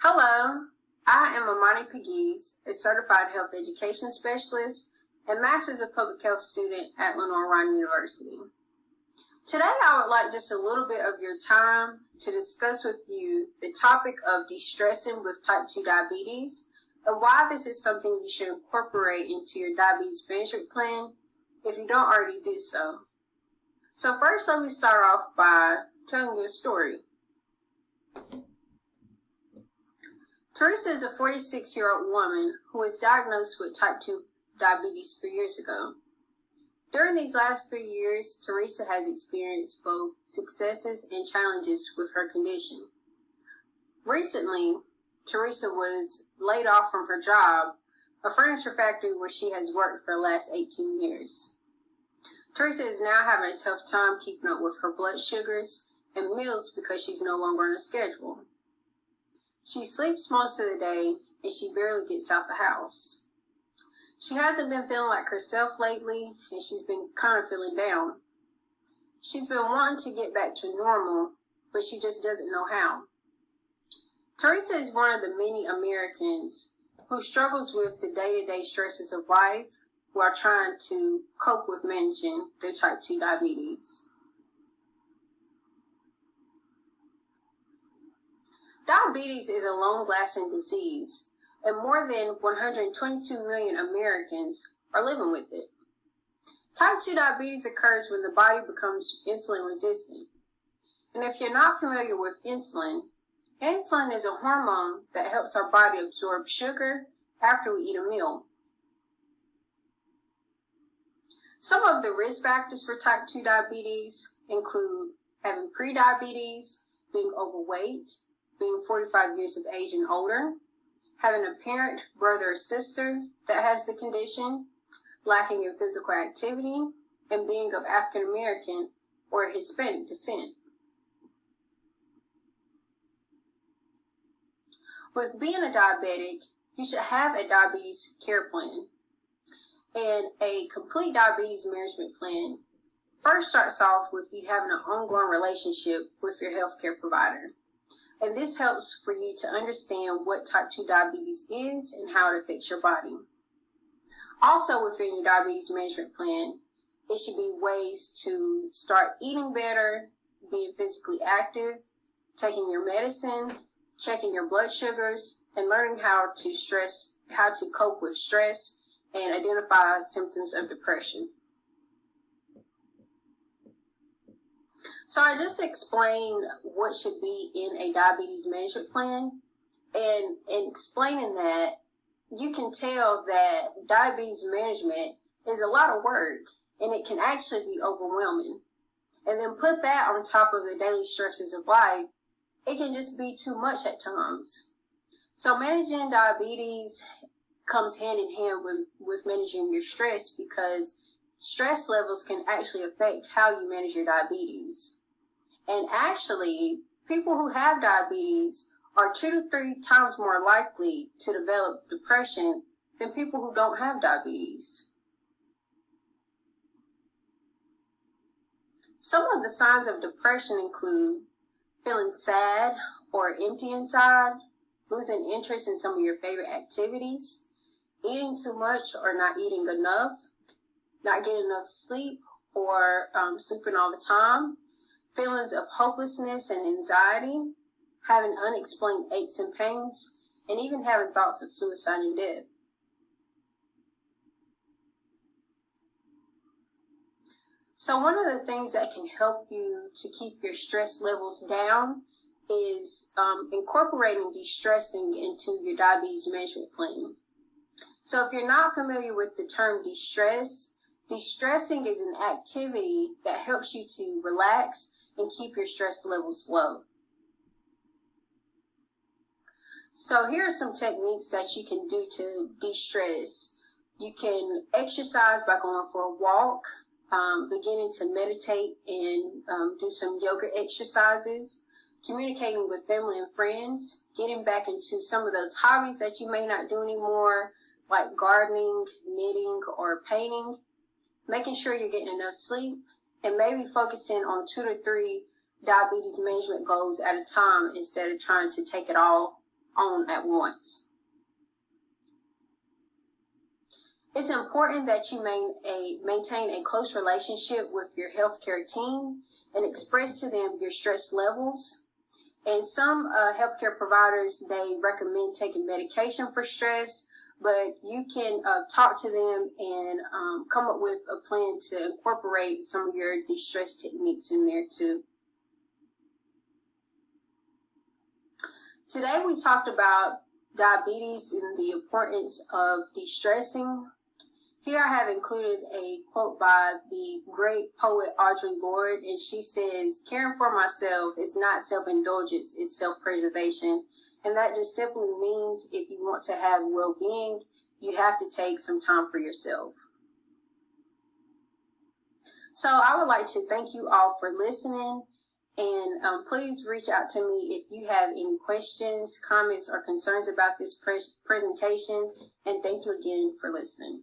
Hello, I am Amani Pegues, a certified health education specialist and Masters of Public Health student at Lenore University. Today, I would like just a little bit of your time to discuss with you the topic of de-stressing with type 2 diabetes and why this is something you should incorporate into your diabetes management plan if you don't already do so. So first, let me start off by telling you a story. Teresa is a 46-year-old woman who was diagnosed with type 2 diabetes 3 years ago. During these last 3 years, Teresa has experienced both successes and challenges with her condition. Recently, Teresa was laid off from her job, a furniture factory where she has worked for the last 18 years. Teresa is now having a tough time keeping up with her blood sugars and meals because she's no longer on a schedule. She sleeps most of the day and she barely gets out the house. She hasn't been feeling like herself lately and she's been kind of feeling down. She's been wanting to get back to normal, but she just doesn't know how. Teresa is one of the many Americans who struggles with the day-to-day stresses of life while trying to cope with managing their type 2 diabetes. Diabetes is a long-lasting disease, and more than 122 million Americans are living with it. Type 2 diabetes occurs when the body becomes insulin resistant. And if you're not familiar with insulin, insulin is a hormone that helps our body absorb sugar after we eat a meal. Some of the risk factors for type 2 diabetes include having prediabetes, being overweight, being 45 years of age and older, having a parent, brother, or sister that has the condition, lacking in physical activity, and being of African American or Hispanic descent. With being a diabetic, you should have a diabetes care plan. And a complete diabetes management plan first starts off with you having an ongoing relationship with your healthcare provider. And this helps for you to understand what type 2 diabetes is and how it affects your body. Also within your diabetes management plan, it should be ways to start eating better, being physically active, taking your medicine, checking your blood sugars, and learning how to cope with stress and identify symptoms of depression. So I just explained what should be in a diabetes management plan, and in explaining that, you can tell that diabetes management is a lot of work and it can actually be overwhelming. And then put that on top of the daily stresses of life, it can just be too much at times. So managing diabetes comes hand in hand with managing your stress, because stress levels can actually affect how you manage your diabetes. And actually, people who have diabetes are 2 to 3 times more likely to develop depression than people who don't have diabetes. Some of the signs of depression include feeling sad or empty inside, losing interest in some of your favorite activities, eating too much or not eating enough, not getting enough sleep or sleeping all the time, feelings of hopelessness and anxiety, having unexplained aches and pains, and even having thoughts of suicide and death. So one of the things that can help you to keep your stress levels down is incorporating de-stressing into your diabetes management plan. So if you're not familiar with the term de-stress, de-stressing is an activity that helps you to relax and keep your stress levels low. So here are some techniques that you can do to de-stress. You can exercise by going for a walk, beginning to meditate and do some yoga exercises, communicating with family and friends, getting back into some of those hobbies that you may not do anymore, like gardening, knitting, or painting, making sure you're getting enough sleep, and maybe focusing on 2 to 3 diabetes management goals at a time instead of trying to take it all on at once. It's important that you maintain a close relationship with your healthcare team and express to them your stress levels. And some healthcare providers, they recommend taking medication for stress, but you can talk to them and come up with a plan to incorporate some of your de-stress techniques in there too. Today we talked about diabetes and the importance of de-stressing. Here I have included a quote by the great poet Audre Lorde, and she says, "Caring for myself is not self-indulgence, it's self-preservation." And that just simply means if you want to have well-being, you have to take some time for yourself. So I would like to thank you all for listening, and please reach out to me if you have any questions, comments, or concerns about this presentation. And thank you again for listening.